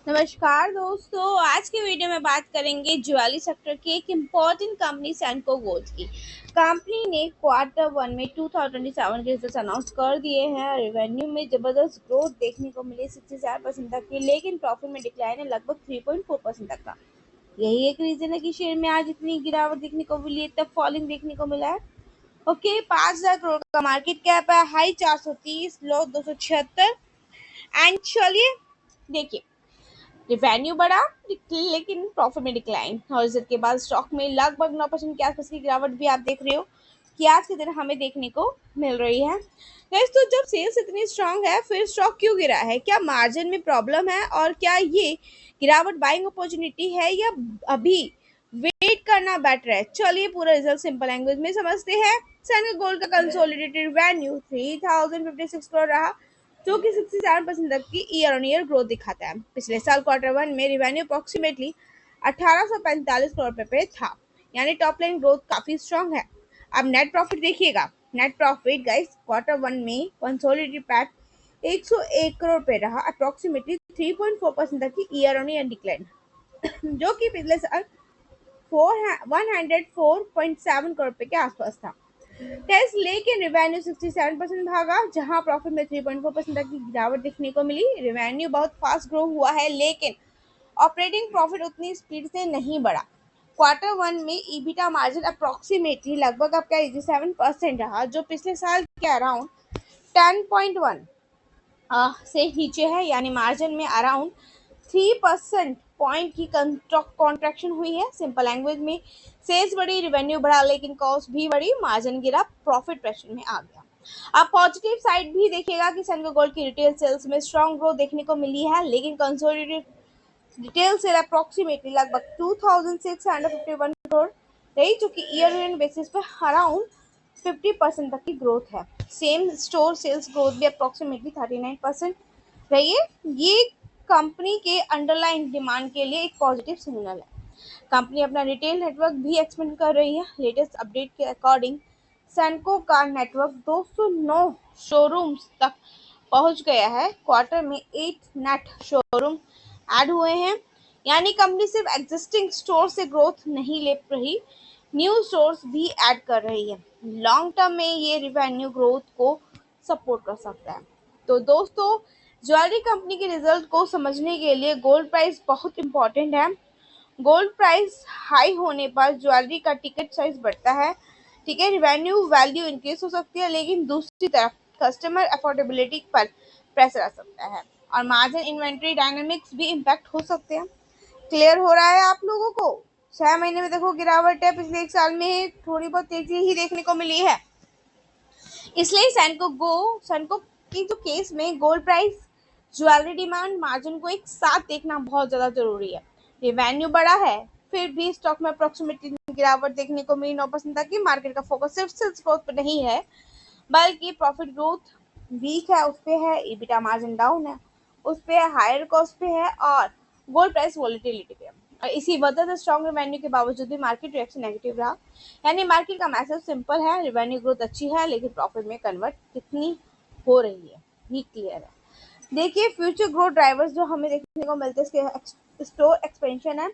नमस्कार दोस्तों, आज के वीडियो में बात करेंगे ज्वेलरी सेक्टर की एक इम्पॉर्टेंट कंपनी सेंको गोल्ड की। कंपनी ने क्वार्टर वन में 2027 के रिजल्ट अनाउंस कर दिए हैं। रेवेन्यू में जबरदस्त ग्रोथ देखने को मिली 67% तक की, लेकिन प्रॉफिट में डिक्लाइन है लगभग 3.4% तक का। यही एक रीजन है कि शेयर में आज इतनी गिरावट देखने को मिली है, तब फॉलिंग देखने को मिला है। ओके, 5,000 करोड़ का मार्केट कैप है, हाई 430, लो 276। एंड चलिए देखिए, रिवेन्यू बढ़ा लेकिन प्रॉफिट में डिक्लाइन, और इसके बाद स्टॉक में लगभग 9% के आसपास की गिरावट भी आप देख रहे हो कि आज के दिन हमें देखने को मिल रही है। गाइस, तो जब सेल्स इतनी स्ट्रांग है फिर स्टॉक क्यों गिरा है? क्या मार्जिन में प्रॉब्लम है, और क्या ये गिरावट बाइंग अपॉर्चुनिटी है या अभी वेट करना बेटर है? चलिए पूरा रिजल्ट सिंपल लैंग्वेज में समझते हैं। सैनिक गोल्ड का कंसोलिडेटेड रेवेन्यू 3056 करोड़ रहा, जो कि 67% तक की ईयर ऑन ईयर ग्रोथ दिखाता है। पिछले साल क्वार्टर वन में रिवेन्यू अप्रोक्सीमेटली 1845 करोड़ रुपए पे था, यानी टॉप लाइन ग्रोथ काफी स्ट्रांग है। अब नेट प्रॉफिट देखिएगा। Net profit guys quarter one में कंसोलिडेटेड पैट 101 करोड़ रुपए रहा, अप्रोक्सीमेटली 3.4% तक की ईयर ऑन ईयर डिक्लाइन, जो कि पिछले साल 104.7 करोड़ रुपए के आसपास था। टेस्ट लेकिन रेवेन्यू 67% भागा, जहां प्रॉफिट में 3.4% तक की गिरावट देखने को मिली। रेवेन्यू बहुत फास्ट ग्रो हुआ है, लेकिन ऑपरेटिंग प्रॉफिट उतनी स्पीड से नहीं बढ़ा। क्वार्टर वन में ईबिटा मार्जिन अप्रोक्सीमेटली लगभग आपका 87% रहा, जो पिछले साल के अराउंड 10.1 से नीचे है, यानी मार्जिन में अराउंड 3% पॉइंट की कॉन्ट्रैक्शन हुई है। सिंपल लैंग्वेज में सेल्स बढ़ी, रेवेन्यू बढ़ा, लेकिन कॉस्ट भी बढ़ी, मार्जिन गिरा, प्रॉफिट प्रेशर में आ गया। आप पॉजिटिव साइड भी देखिएगा कि सैनिको गोल्ड की रिटेल सेल्स में स्ट्रॉन्ग ग्रोथ देखने को मिली है, लेकिन कंसोलिडेटेड रिटेल सेल अप्रोक्सीमेटली लगभग 2651 करोड़ रही, जो कि ईयर बेसिस पे अराउंड 50% तक की ग्रोथ है। सेम स्टोर सेल्स ग्रोथ भी अप्रोक्सीमेटली 39% रही है। ये कंपनी के अंडरलाइन डिमांड के लिए एक पॉजिटिव सिग्नल है। कंपनी अपना रिटेल नेटवर्क भी एक्सपेंड कर रही है। लेटेस्ट अपडेट के अकॉर्डिंग सैनको का नेटवर्क 209 शोरूम्स तक पहुंच गया है। क्वार्टर में 8 नेट शोरूम ऐड हुए हैं, यानी कंपनी सिर्फ एग्जिस्टिंग स्टोर से ग्रोथ नहीं ले रही, न्यू स्टोर्स भी ऐड कर रही है। लॉन्ग टर्म में ये रिवेन्यू ग्रोथ को सपोर्ट कर सकता है। तो दोस्तों, ज्वेलरी कंपनी के रिजल्ट को समझने के लिए गोल्ड प्राइस बहुत इंपॉर्टेंट है। गोल्ड प्राइस हाई होने पर ज्वेलरी का टिकट साइज बढ़ता है, ठीक है, रिवेन्यू वैल्यू इंक्रीज हो सकती है, लेकिन दूसरी तरफ कस्टमर अफोर्डेबिलिटी पर प्रेशर आ सकता है, और मार्जिन इन्वेंट्री डायनेमिक्स भी इम्पैक्ट हो सकते हैं। क्लियर हो रहा है आप लोगों को? 6 महीने में देखो गिरावट है, पिछले एक साल में थोड़ी बहुत तेजी ही देखने को मिली है। इसलिए सैनको की जो केस में gold price, jewellery demand, margin को एक साथ देखना बहुत ज्यादा जरूरी है। रेवेन्यू बढ़ा है, फिर भी स्टॉक में अप्रोक्सीमेटली गिरावट देखने को मिली 9% तक की। मार्केट का फोकस सिर्फ सेल्स ग्रोथ पर नहीं है, बल्कि प्रॉफिट ग्रोथ वीक है उस पे है, ईबिटा मार्जिन डाउन है उस पे है, हायर कॉस्ट पे है, और गोल्ड प्राइस वॉलेटिलिटी पे है। और इसी वजह से स्ट्रॉन्ग रेवेन्यू के बावजूद भी मार्केट रिएक्शन नेगेटिव रहा। यानी मार्केट का मैसेज सिंपल है, रेवेन्यू ग्रोथ अच्छी है, लेकिन प्रॉफिट में कन्वर्ट कितनी हो रही है ये क्लियर है। देखिए, फ्यूचर ग्रोथ ड्राइवर्स जो हमें देखने को मिलते हैं, स्टोर एक्सपेंशन है,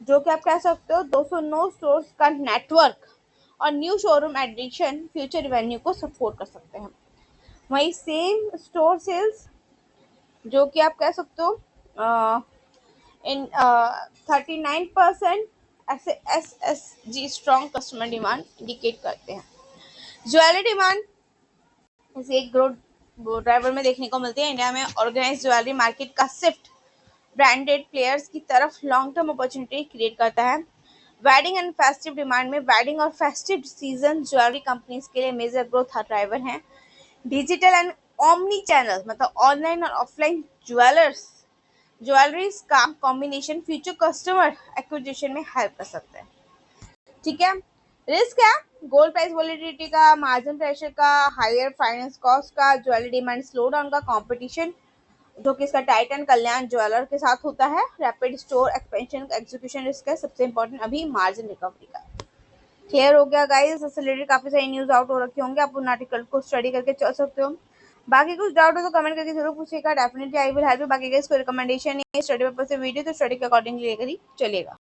जो कि आप कह सकते हो 209 स्टोर्स का नेटवर्क, और new showroom addition future revenue को सपोर्ट कर सकते हैं। वहीं सेम स्टोर सेल्स, जो कि आप कह सकते हो इन 39% ऐसे S S G strong customer demand indicate करते हैं। ज्वेलरी डिमांड इसे एक ग्रोथ ड्राइवर में देखने को मिलती है। इंडिया में ऑर्गेनाइज ज्वेलरी मार्केट का शिफ्ट ब्रांडेड प्लेयर्स की तरफ लॉन्ग टर्म अपॉर्चुनिटी क्रिएट करता है। वेडिंग एंड फेस्टिव डिमांड में वेडिंग और फेस्टिव सीजन ज्वेलरी कंपनीज के लिए मेजर ग्रोथ ड्राइवर हैं। डिजिटल एंड ओमनी चैनल, मतलब ऑनलाइन और ऑफलाइन ज्वेलरीज का कॉम्बिनेशन फ्यूचर कस्टमर एक्विजिशन में हेल्प कर सकता है। ठीक है, रिस्क है गोल्ड प्राइस वॉलेटिलिटी का, मार्जिन प्रेशर का, हायर फाइनेंस कॉस्ट का, ज्वेलरी डिमांड स्लो डाउन का, कंपटीशन जो कि इसका टाइटन कल्याण ज्वेलर के साथ होता है, रैपिड स्टोर एक्सपेंशन का एग्जीक्यूशन रिस्क है, सबसे इंपॉर्टेंट अभी मार्जिन रिकवरी का। क्लियर हो गया गाइस? इससे रिलेटेड काफी सारी न्यूज आउट हो रखी होंगे, आप उन आर्टिकल को स्टडी करके चल सकते हो। बाकी कुछ डाउट हो तो कमेंट करके जरूर पूछिएगा, definitely I will help you. बाकी गाइस कोई रिकमेंडेशन नहीं है, स्टडी पर्पस से वीडियो तो स्टडी के अकॉर्डिंगली लेकर ही चलिएगा।